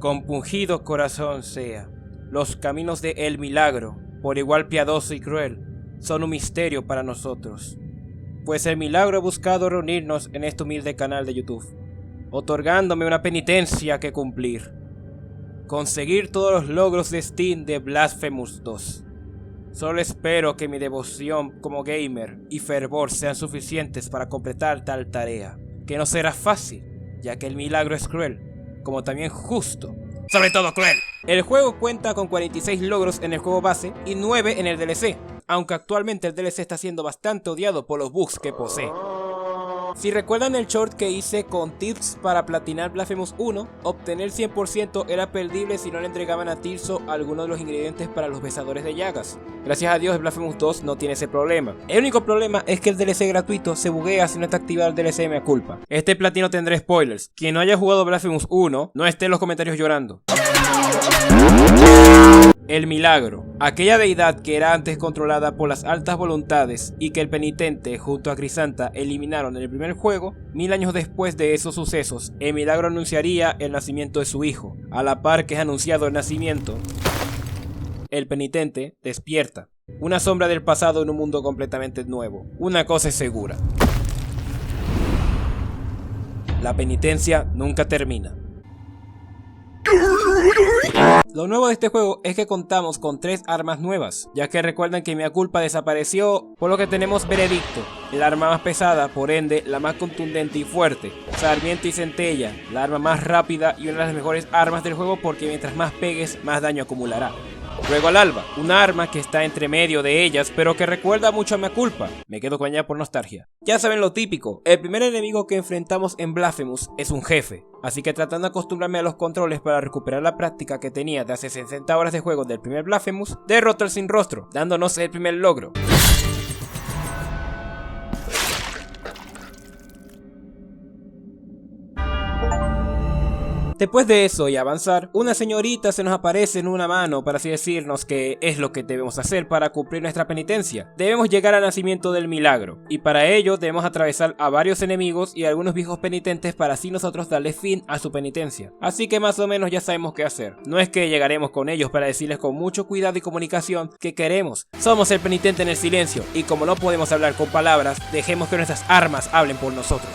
compungido corazón sea. Los caminos de El Milagro, por igual piadoso y cruel, son un misterio para nosotros. Pues el milagro ha buscado reunirnos en este humilde canal de YouTube, otorgándome una penitencia que cumplir. Conseguir todos los logros de Steam de Blasphemous 2. Solo espero que mi devoción como gamer y fervor sean suficientes para completar tal tarea, que no será fácil, ya que el milagro es cruel, como también justo, sobre todo cruel. El juego cuenta con 46 logros en el juego base y 9 en el DLC, aunque actualmente el DLC está siendo bastante odiado por los bugs que posee. Si recuerdan el short que hice con tips para platinar Blasphemous 1, obtener 100% era perdible si no le entregaban a Tirso algunos de los ingredientes para los besadores de llagas. Gracias a Dios, Blasphemous 2 no tiene ese problema. El único problema es que el DLC gratuito se buguea si no está activado el DLC mea culpa. Este platino tendrá spoilers. Quien no haya jugado Blasphemous 1, no esté en los comentarios llorando. El milagro, aquella deidad que era antes controlada por las altas voluntades y que el penitente junto a Crisanta eliminaron en el primer juego, 1000 años después de esos sucesos, el milagro anunciaría el nacimiento de su hijo. A la par que es anunciado el nacimiento, el penitente despierta. Una sombra del pasado en un mundo completamente nuevo. Una cosa es segura: la penitencia nunca termina. Lo nuevo de este juego es que contamos con 3 armas nuevas, ya que recuerdan que Mea Culpa desapareció, por lo que tenemos Veredicto, el arma más pesada, por ende la más contundente y fuerte, Sarmiento y Centella, la arma más rápida y una de las mejores armas del juego porque mientras más pegues, más daño acumulará. Luego al Alba, una arma que está entre medio de ellas, pero que recuerda mucho a Mea Culpa. Me quedo con ella por nostalgia. Ya saben lo típico, el primer enemigo que enfrentamos en Blasphemous es un jefe, así que tratando de acostumbrarme a los controles para recuperar la práctica que tenía de hace 60 horas de juego del primer Blasphemous, derroto al Sin Rostro, dándonos el primer logro. Después de eso y avanzar, una señorita se nos aparece en una mano para así decirnos que es lo que debemos hacer para cumplir nuestra penitencia. Debemos llegar al nacimiento del milagro, y para ello debemos atravesar a varios enemigos y a algunos viejos penitentes para así nosotros darle fin a su penitencia. Así que más o menos ya sabemos qué hacer. No es que llegaremos con ellos para decirles con mucho cuidado y comunicación que queremos. Somos el penitente en el silencio, y como no podemos hablar con palabras, dejemos que nuestras armas hablen por nosotros.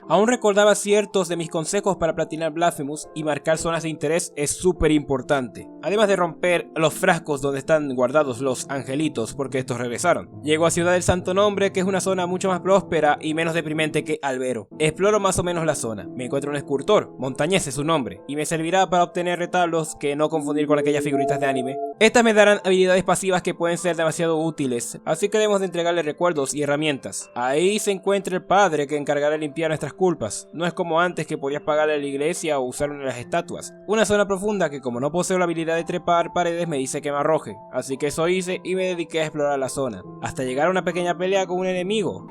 Aún recordaba ciertos de mis consejos para platinar Blasphemous, y marcar zonas de interés es súper importante. Además de romper los frascos donde están guardados los angelitos porque estos regresaron. Llego a Ciudad del Santo Nombre, que es una zona mucho más próspera y menos deprimente que Albero. Exploro más o menos la zona. Me encuentro un escultor, Montañés es su nombre, y me servirá para obtener retablos, que no confundir con aquellas figuritas de anime. Estas me darán habilidades pasivas que pueden ser demasiado útiles, así que debemos de entregarle recuerdos y herramientas. Ahí se encuentra el padre que encargará de limpiar nuestras culpas. No es como antes que podías pagarle a la iglesia o usar una de las estatuas. Una zona profunda que como no poseo la habilidad de trepar paredes me dice que me arroje, así que eso hice y me dediqué a explorar la zona, hasta llegar a una pequeña pelea con un enemigo.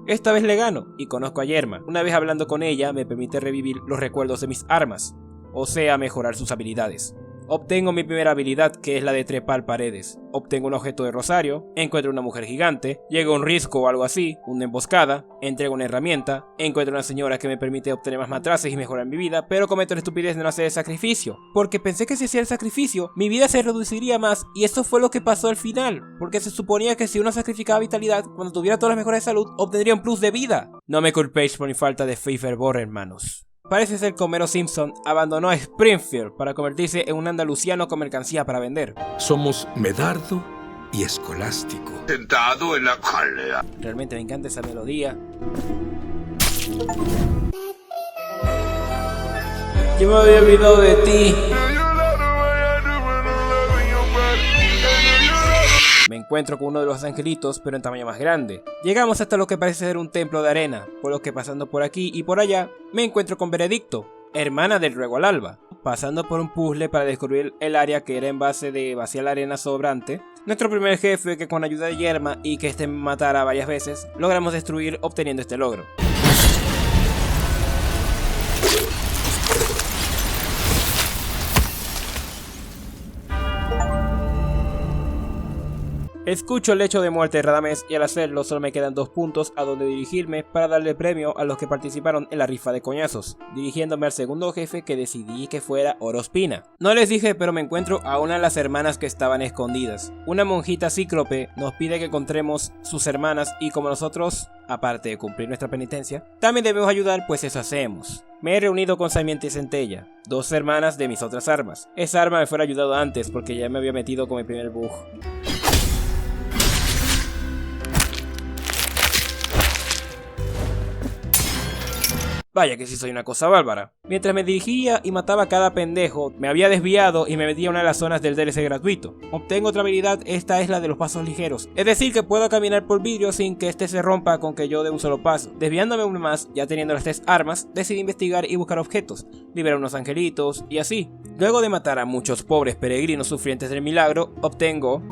Esta vez le gano y conozco a Yerma. Una vez hablando con ella me permite revivir los recuerdos de mis armas, o sea mejorar sus habilidades. Obtengo mi primera habilidad, que es la de trepar paredes. Obtengo un objeto de rosario, encuentro una mujer gigante, llego a un risco o algo así, una emboscada, entrego una herramienta, encuentro una señora que me permite obtener más matraces y mejorar mi vida, pero cometo la estupidez de no hacer el sacrificio, porque pensé que si hacía el sacrificio, mi vida se reduciría más, y eso fue lo que pasó al final, porque se suponía que si uno sacrificaba vitalidad, cuando tuviera todas las mejoras de salud, obtendría un plus de vida. No me culpéis por mi falta de fe y fervor, hermanos. Parece ser que Homero Simpson abandonó a Springfield para convertirse en un andaluciano con mercancía para vender. Somos Medardo y Escolástico. Sentado en la jalea. Realmente me encanta esa melodía. Yo me había olvidado de ti. Me encuentro con uno de los angelitos, pero en tamaño más grande. Llegamos hasta lo que parece ser un templo de arena, por lo que pasando por aquí y por allá, me encuentro con Veredicto, hermana del Ruego al Alba. Pasando por un puzzle para descubrir el área que era en base de vaciar la arena sobrante, nuestro primer jefe, que con ayuda de Yerma y que este me matara varias veces, logramos destruir obteniendo este logro. Escucho el lecho de muerte de Radames y al hacerlo solo me quedan 2 puntos a donde dirigirme para darle premio a los que participaron en la rifa de coñazos, dirigiéndome al segundo jefe que decidí que fuera Orospina. No les dije, pero me encuentro a una de las hermanas que estaban escondidas. Una monjita cíclope nos pide que encontremos sus hermanas y como nosotros, aparte de cumplir nuestra penitencia, también debemos ayudar, pues eso hacemos. Me he reunido con Sarmiento y Centella, 2 hermanas de mis otras armas. Esa arma me fuera ayudado antes porque ya me había metido con mi primer bug. Vaya que sí soy una cosa bárbara. Mientras me dirigía y mataba a cada pendejo, me había desviado y me metía a una de las zonas del DLC gratuito. Obtengo otra habilidad, esta es la de los pasos ligeros. Es decir, que puedo caminar por vidrio sin que este se rompa con que yo dé un solo paso. Desviándome uno más, ya teniendo las 3 armas, decidí investigar y buscar objetos, liberar unos angelitos y así. Luego de matar a muchos pobres peregrinos sufrientes del milagro, obtengo...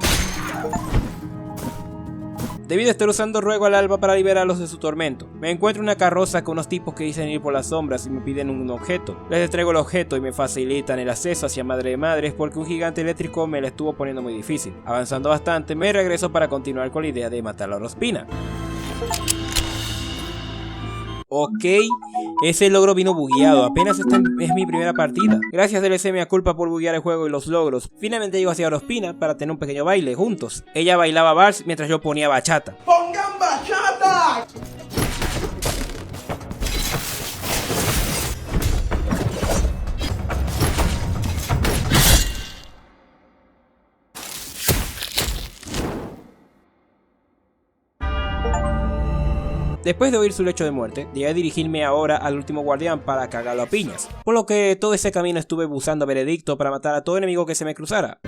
Debido a estar usando ruego al alba para liberarlos de su tormento, me encuentro una carroza con unos tipos que dicen ir por las sombras y me piden un objeto. Les entrego el objeto y me facilitan el acceso hacia Madre de Madres porque un gigante eléctrico me la estuvo poniendo muy difícil. Avanzando bastante, me regreso para continuar con la idea de matar a Orospina. Ok, ese logro vino bugueado, apenas esta es mi primera partida. Gracias DLC mea culpa por buguear el juego y los logros. Finalmente llego hacia Orospina para tener un pequeño baile juntos. Ella bailaba vals mientras yo ponía bachata. ¡Pongan bachata! Después de oír su lecho de muerte, llegué a dirigirme ahora al último guardián para cagarlo a piñas, por lo que todo ese camino estuve buscando a Veredicto para matar a todo enemigo que se me cruzara.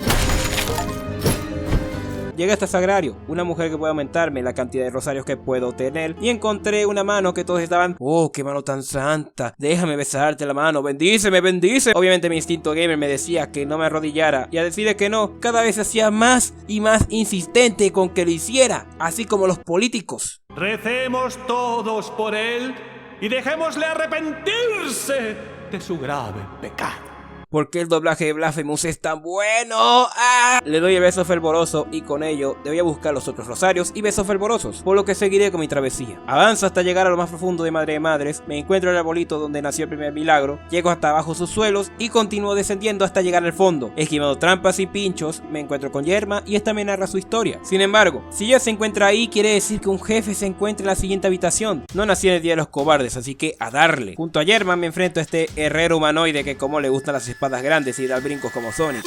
Llegué hasta Sagrario, una mujer que puede aumentarme la cantidad de rosarios que puedo tener, y encontré una mano que todos estaban, ¡oh, qué mano tan santa! Déjame besarte la mano, bendíceme, bendice. Obviamente mi instinto gamer me decía que no me arrodillara, y al decirle que no, cada vez se hacía más y más insistente con que lo hiciera, así como los políticos. Recemos todos por él y dejémosle arrepentirse de su grave pecado. ¿Por qué el doblaje de Blasphemous es tan bueno? ¡Ah! Le doy el beso fervoroso y con ello debía buscar los otros rosarios y besos fervorosos, por lo que seguiré con mi travesía. Avanzo hasta llegar a lo más profundo de Madre de Madres, me encuentro en el arbolito donde nació el primer milagro, llego hasta abajo sus suelos y continúo descendiendo hasta llegar al fondo. Esquivando trampas y pinchos, me encuentro con Yerma y esta me narra su historia. Sin embargo, si ella se encuentra ahí, quiere decir que un jefe se encuentra en la siguiente habitación. No nací en el día de los cobardes, así que a darle. Junto a Yerma me enfrento a este herrero humanoide que como le gustan las espadas grandes y dar brincos como Sonic.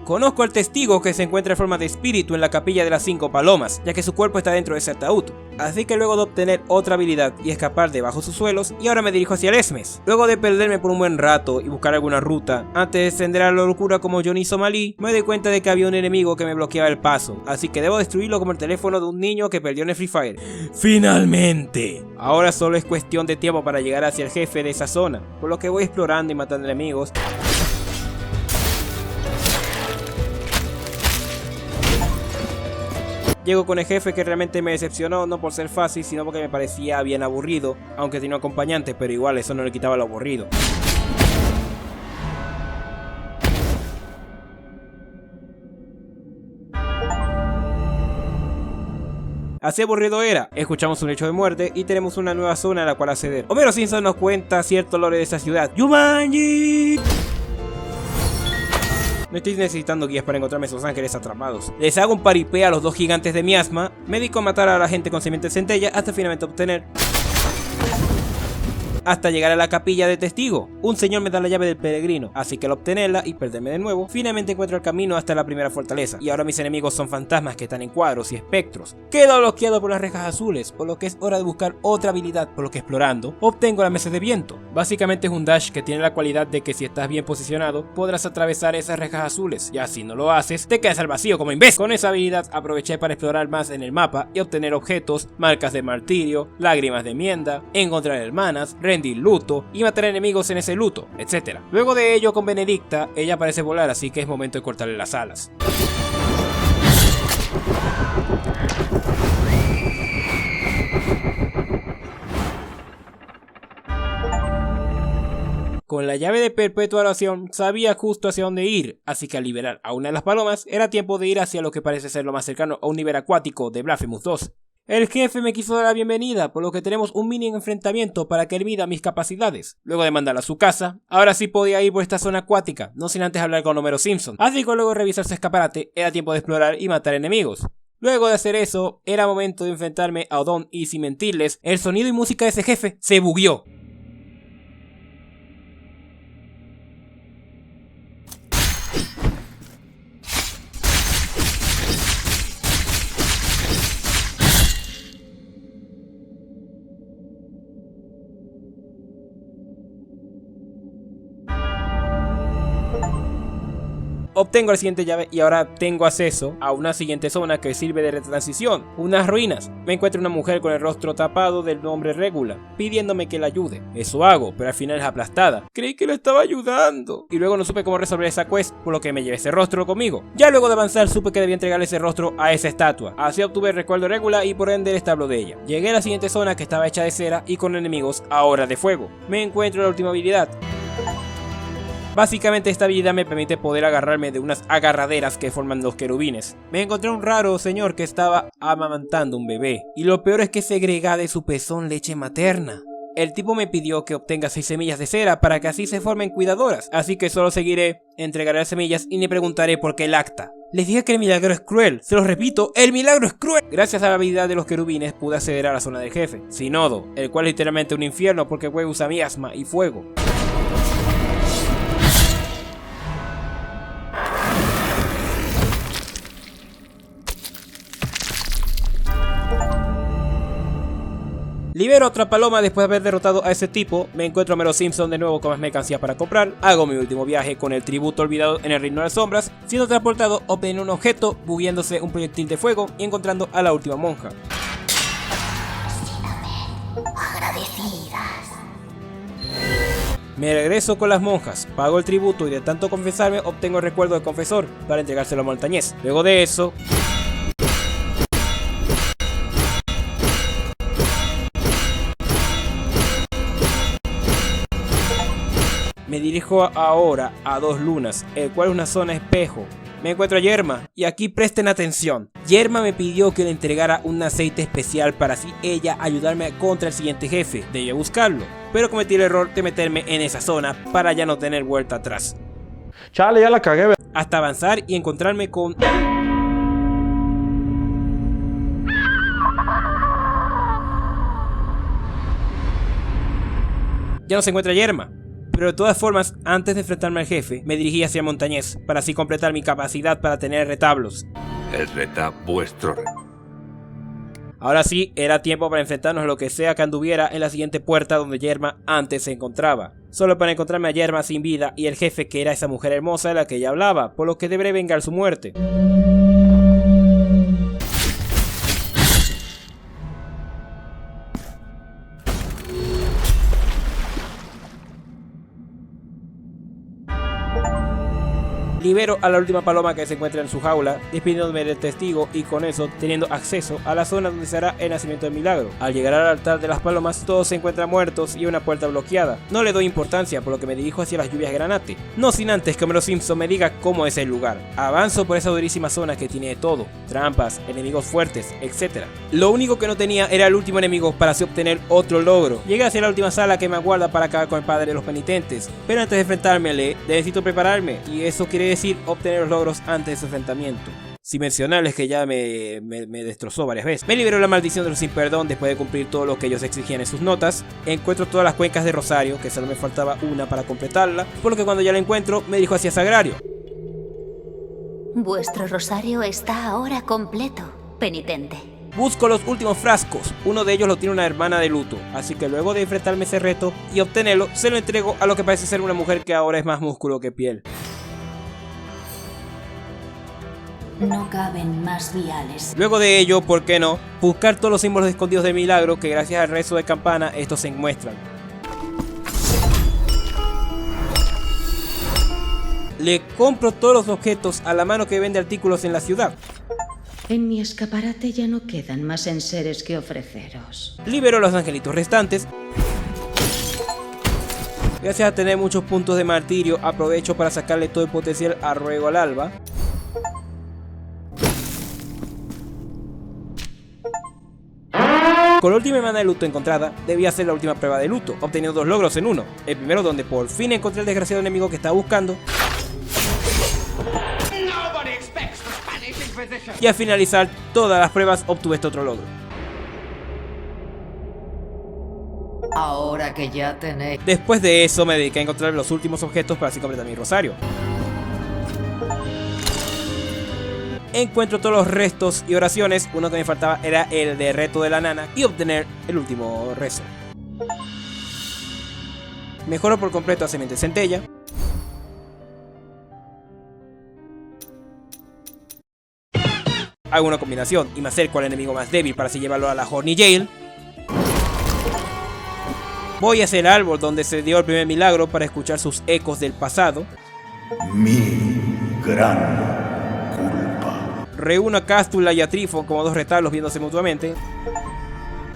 Conozco al testigo que se encuentra en forma de espíritu en la capilla de las 5 palomas, ya que su cuerpo está dentro de ese ataúd. Así que luego de obtener otra habilidad y escapar debajo sus suelos, y ahora me dirijo hacia el Esmes. Luego de perderme por un buen rato y buscar alguna ruta, antes de descender a la locura como Johnny Somalí, me doy cuenta de que había un enemigo que me bloqueaba el paso, así que debo destruirlo como el teléfono de un niño que perdió en el Free Fire. ¡Finalmente! Ahora solo es cuestión de tiempo para llegar hacia el jefe de esa zona, por lo que voy explorando y matando enemigos. Llego con el jefe que realmente me decepcionó, no por ser fácil, sino porque me parecía bien aburrido, aunque tenía un acompañante, pero igual eso no le quitaba lo aburrido. Así aburrido era, escuchamos un hecho de muerte y tenemos una nueva zona a la cual acceder. Homero Simpson nos cuenta cierto lore de esa ciudad. ¡Yumanji! No estoy necesitando guías para encontrarme esos ángeles atrapados. Les hago un paripé a los 2 gigantes de miasma, me dedico a matar a la gente con Sarmiento y Centella hasta finalmente obtener... hasta llegar a la capilla de testigo. Un señor me da la llave del peregrino, así que al obtenerla y perderme de nuevo, finalmente encuentro el camino hasta la primera fortaleza. Y ahora mis enemigos son fantasmas que están en cuadros y espectros. Quedo bloqueado por las rejas azules, por lo que es hora de buscar otra habilidad, por lo que explorando, obtengo la mesa de viento. Básicamente es un dash que tiene la cualidad de que si estás bien posicionado, podrás atravesar esas rejas azules. Ya si no lo haces, te quedas al vacío como imbécil. Con esa habilidad aproveché para explorar más en el mapa y obtener objetos, marcas de martirio, lágrimas de enmienda, encontrar hermanas, rendir luto y matar enemigos en ese luto, etc. Luego de ello con Benedicta, ella parece volar, así que es momento de cortarle las alas. Con la llave de perpetua oración sabía justo hacia dónde ir, así que al liberar a una de las palomas era tiempo de ir hacia lo que parece ser lo más cercano a un nivel acuático de Blasphemous 2. El jefe me quiso dar la bienvenida, por lo que tenemos un mini enfrentamiento para que él mida mis capacidades. Luego de mandarla a su casa, ahora sí podía ir por esta zona acuática, no sin antes hablar con Homero Simpson. Así que luego de revisar su escaparate, era tiempo de explorar y matar enemigos. Luego de hacer eso, era momento de enfrentarme a Odón y sin mentirles, el sonido y música de ese jefe se bugueó. Obtengo la siguiente llave y ahora tengo acceso a una siguiente zona que sirve de retransición, unas ruinas. Me encuentro una mujer con el rostro tapado del nombre Regula, pidiéndome que la ayude. Eso hago, pero al final es aplastada. Creí que la estaba ayudando. Y luego no supe cómo resolver esa quest, por lo que me llevé ese rostro conmigo. Ya luego de avanzar supe que debía entregarle ese rostro a esa estatua. Así obtuve el recuerdo de Regula y por ende el establo de ella. Llegué a la siguiente zona que estaba hecha de cera y con enemigos ahora de fuego. Me encuentro la última habilidad. Básicamente esta habilidad me permite poder agarrarme de unas agarraderas que forman los querubines. Me encontré un raro señor que estaba amamantando un bebé, y lo peor es que segrega de su pezón leche materna. El tipo me pidió que obtenga 6 semillas de cera para que así se formen cuidadoras, así que solo seguiré, entregaré las semillas y le preguntaré por qué lacta. Les dije que el milagro es cruel, se los repito, ¡el milagro es cruel! Gracias a la habilidad de los querubines pude acceder a la zona del jefe, Sinodo, el cual es literalmente un infierno porque el juego usa miasma y fuego. Libero otra paloma después de haber derrotado a ese tipo, me encuentro a Homero Simpson de nuevo con más mercancía para comprar, hago mi último viaje con el tributo olvidado en el Reino de las Sombras, siendo transportado obteniendo un objeto, bugueándose un proyectil de fuego y encontrando a la última monja. Agradecidas. Me regreso con las monjas, pago el tributo y de tanto confesarme obtengo el recuerdo del confesor para entregárselo a Montañés. Luego de eso... me dirijo ahora a Dos Lunas, el cual es una zona espejo. Me encuentro a Yerma, y aquí presten atención. Yerma me pidió que le entregara un aceite especial para así ella ayudarme contra el siguiente jefe. Debía buscarlo, pero cometí el error de meterme en esa zona para ya no tener vuelta atrás. Chale, ya la cagué. Hasta avanzar y encontrarme con... ya no se encuentra Yerma. Pero de todas formas, antes de enfrentarme al jefe, me dirigí hacia Montañés, para así completar mi capacidad para tener retablos. vuestro. Ahora sí, era tiempo para enfrentarnos a lo que sea que anduviera en la siguiente puerta donde Yerma antes se encontraba. Solo para encontrarme a Yerma sin vida y el jefe que era esa mujer hermosa de la que ella hablaba, por lo que deberé vengar su muerte. Libero a la última paloma que se encuentra en su jaula, despidiéndome del testigo y con eso teniendo acceso a la zona donde será el nacimiento del milagro. Al llegar al altar de las palomas, todos se encuentran muertos y una puerta bloqueada. No le doy importancia, por lo que me dirijo hacia las lluvias de granate. No sin antes que Homero Simpson me diga cómo es el lugar. Avanzo por esa durísima zona que tiene de todo, trampas, enemigos fuertes, etc. Lo único que no tenía era el último enemigo para así obtener otro logro. Llegué hacia la última sala que me aguarda para acabar con el padre de los penitentes, pero antes de enfrentármele, necesito prepararme, y eso quiere decir obtener los logros antes de su enfrentamiento. Sin mencionarles que ya me destrozó varias veces. Me liberó la maldición de los sin perdón después de cumplir todo lo que ellos exigían en sus notas. Encuentro todas las cuencas de Rosario, que solo me faltaba una para completarla, por lo que cuando ya la encuentro me dirijo hacia Sagrario. Vuestro rosario está ahora completo, penitente. Busco los últimos frascos, uno de ellos lo tiene una hermana de luto, así que luego de enfrentarme a ese reto y obtenerlo, se lo entrego a lo que parece ser una mujer que ahora es más músculo que piel. No caben más viales. Luego de ello, ¿por qué no? Buscar todos los símbolos escondidos de milagro que gracias al rezo de campana estos se muestran. Le compro todos los objetos a la mano que vende artículos en la ciudad. En mi escaparate ya no quedan más enseres que ofreceros. Libero a los angelitos restantes. Gracias a tener muchos puntos de martirio, aprovecho para sacarle todo el potencial a Ruego al Alba. Con la última mana de luto encontrada, debía hacer la última prueba de luto, obteniendo 2 logros en uno. El primero donde por fin encontré el desgraciado enemigo que estaba buscando. Y al finalizar todas las pruebas obtuve este otro logro. Ahora que ya tenéis... Después de eso me dediqué a encontrar los últimos objetos para así completar mi rosario. Encuentro todos los restos y oraciones. Uno que me faltaba era el de reto de la nana y obtener el último rezo. Mejoro por completo a Semente Centella. Hago una combinación y me acerco al enemigo más débil para así llevarlo a la Horny Jail. Voy hacia el árbol donde se dio el primer milagro para escuchar sus ecos del pasado. Mi gran culpa. Reúno a Cástula y a Trifon como 2 retablos viéndose mutuamente.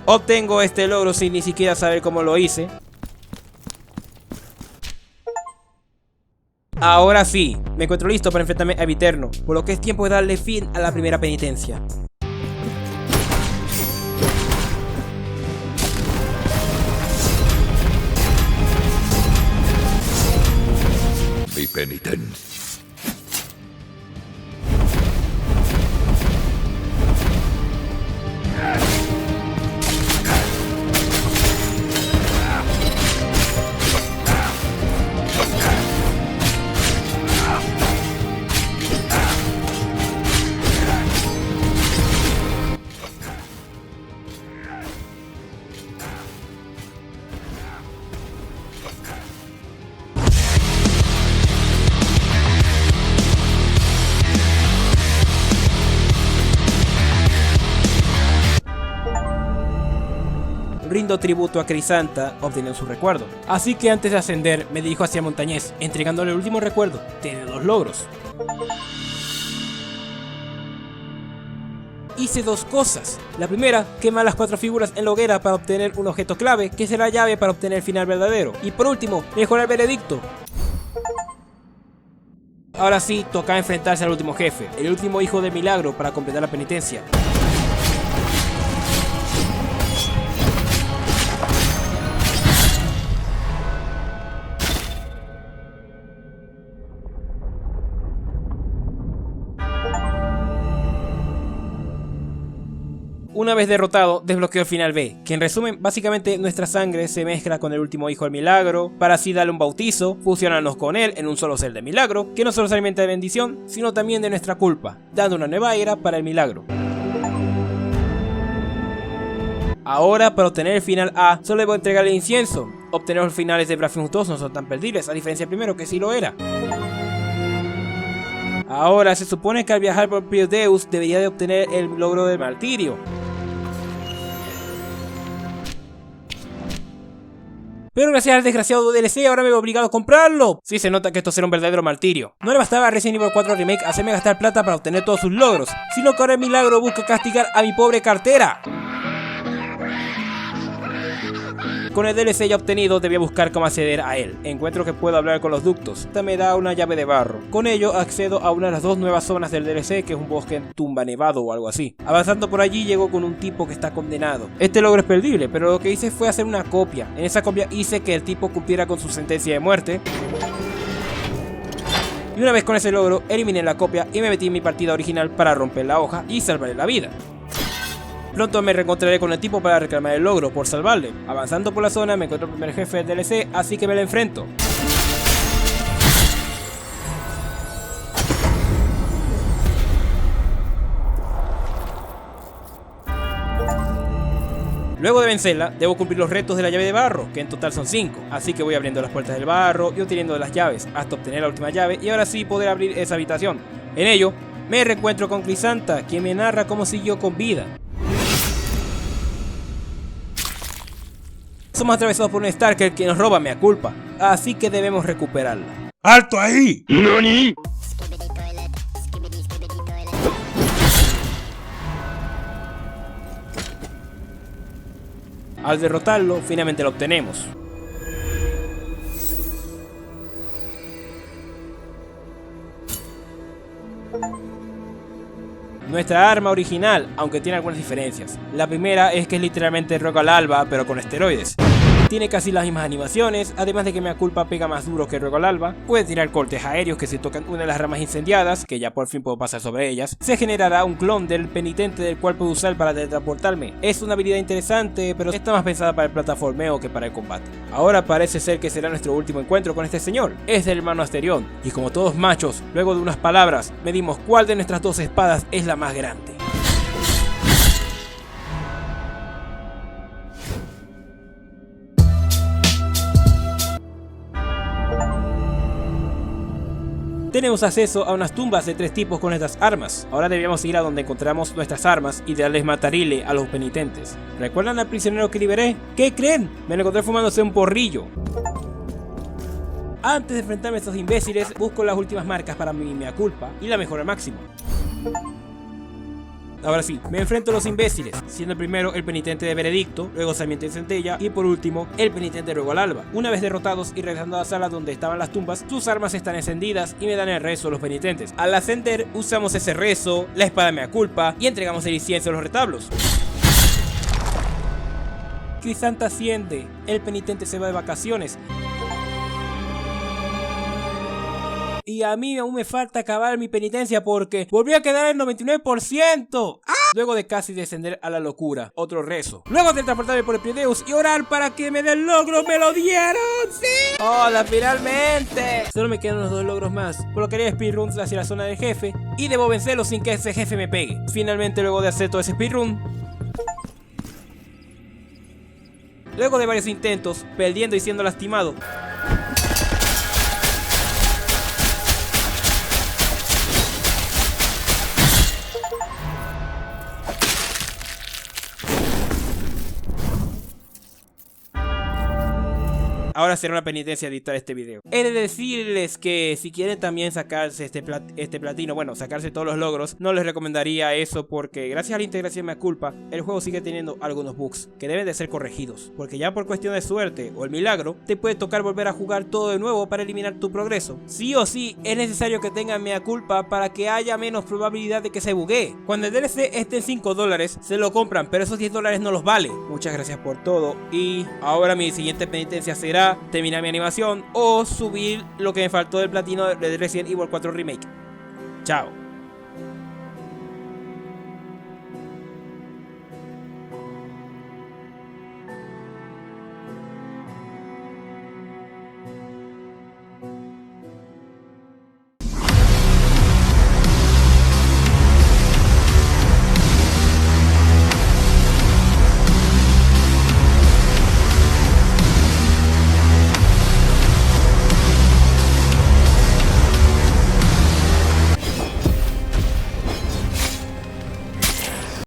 Obtengo este logro sin ni siquiera saber cómo lo hice. Ahora sí, me encuentro listo para enfrentarme a Viterno, por lo que es tiempo de darle fin a la primera penitencia. Mi penitencia. Rindo tributo a Crisanta, obteniendo su recuerdo. Así que antes de ascender, me dirijo hacia Montañés, entregándole el último recuerdo. Tiene 2 logros. Hice 2 cosas. La primera, quemar las 4 figuras en la hoguera para obtener un objeto clave, que será llave para obtener el final verdadero. Y por último, mejorar el veredicto. Ahora sí, toca enfrentarse al último jefe, el último hijo del milagro para completar la penitencia. Una vez derrotado, desbloqueo el final B, que en resumen, básicamente nuestra sangre se mezcla con el último hijo del milagro, para así darle un bautizo, fusionarnos con él en un solo ser de milagro, que no solo se alimenta de bendición, sino también de nuestra culpa, dando una nueva era para el milagro. Ahora, para obtener el final A, solo debo entregarle incienso. Obtener los finales de Blasphemous 2 no son tan perdibles, a diferencia del primero que sí lo era. Ahora, se supone que al viajar por Priodeus debería de obtener el logro del martirio. Pero gracias al desgraciado DLC ahora me veo obligado a comprarlo. Sí se nota que esto será un verdadero martirio. No le bastaba a Resident Evil 4 Remake hacerme gastar plata para obtener todos sus logros, sino que ahora el milagro busca castigar a mi pobre cartera. Con el DLC ya obtenido debía buscar cómo acceder a él. Encuentro que puedo hablar con los ductos. Esta me da una llave de barro. Con ello accedo a una de las 2 nuevas zonas del DLC, que es un bosque en tumba nevado o algo así. Avanzando por allí llego con un tipo que está condenado. Este logro es perdible, pero lo que hice fue hacer una copia. En esa copia hice que el tipo cumpliera con su sentencia de muerte. Y una vez con ese logro eliminé la copia y me metí en mi partida original para romper la hoja y salvarle la vida. Pronto me reencontraré con el tipo para reclamar el logro por salvarle. Avanzando por la zona me encuentro el primer jefe del DLC, así que me lo enfrento. Luego de vencerla, debo cumplir los retos de la llave de barro, que en total son 5, así que voy abriendo las puertas del barro y obteniendo las llaves, hasta obtener la última llave y ahora sí poder abrir esa habitación. En ello, me reencuentro con Crisanta, quien me narra cómo siguió con vida. Somos atravesados por un Starker que nos roba mea culpa, así que debemos recuperarla. ¡Alto ahí! ¿Nani? Al derrotarlo, finalmente lo obtenemos. nuestra arma original, aunque tiene algunas diferencias. La primera es que es literalmente Rogue al Alba, pero con esteroides. Tiene casi las mismas animaciones, además de que Mea Culpa pega más duro que Rogue al Alba, puede tirar cortes aéreos que si tocan una de las ramas incendiadas, que ya por fin puedo pasar sobre ellas, se generará un clon del penitente del cual puedo usar para teletransportarme. Es una habilidad interesante, pero está más pensada para el plataformeo que para el combate. Ahora parece ser que será nuestro último encuentro con este señor, es el hermano Asterión, y como todos machos, luego de unas palabras, medimos cuál de nuestras dos espadas es la más grande. Tenemos acceso a unas tumbas de 3 tipos con estas armas. Ahora debemos ir a donde encontramos nuestras armas y darles matarile a los penitentes. ¿Recuerdan al prisionero que liberé? ¿Qué creen? Me lo encontré fumándose un porrillo. Antes de enfrentarme a estos imbéciles, busco las últimas marcas para mi Mea Culpa y la mejora al máximo. Ahora sí, me enfrento a los imbéciles, siendo el primero el penitente de Veredicto, luego Sarmiento y Centella y por último el penitente de Rogue al Alba. Una vez derrotados y regresando a la sala donde estaban las tumbas, sus armas están encendidas y me dan el rezo a los penitentes. Al ascender usamos ese rezo, la espada Mea Culpa y entregamos el incienso a los retablos. Crisanta asciende, el penitente se va de vacaciones. Y a mí aún me falta acabar mi penitencia porque volví a quedar en 99%. ¡Ah! Luego de casi descender a la locura, otro rezo. Luego de transportarme por el Epideus y orar para que me den logro, ¡me lo dieron! ¡Sí! ¡Hola, finalmente! Solo me quedan los 2 logros más, por lo que haría speedruns hacia la zona del jefe y debo vencerlo sin que ese jefe me pegue. Finalmente, luego de hacer todo ese speedrun, luego de varios intentos, perdiendo y siendo lastimado, ahora será una penitencia editar este video. He de decirles que si quieren también sacarse este platino, bueno, sacarse todos los logros, no les recomendaría eso porque gracias a la integración Mea Culpa, el juego sigue teniendo algunos bugs que deben de ser corregidos. Porque ya por cuestión de suerte o el milagro, te puede tocar volver a jugar todo de nuevo para eliminar tu progreso. Sí o sí, es necesario que tengan Mea Culpa para que haya menos probabilidad de que se buguee. Cuando el DLC esté en $5, se lo compran, pero esos $10 no los vale. Muchas gracias por todo y ahora mi siguiente penitencia será terminar mi animación o subir lo que me faltó del platino de Resident Evil 4 Remake. Chao.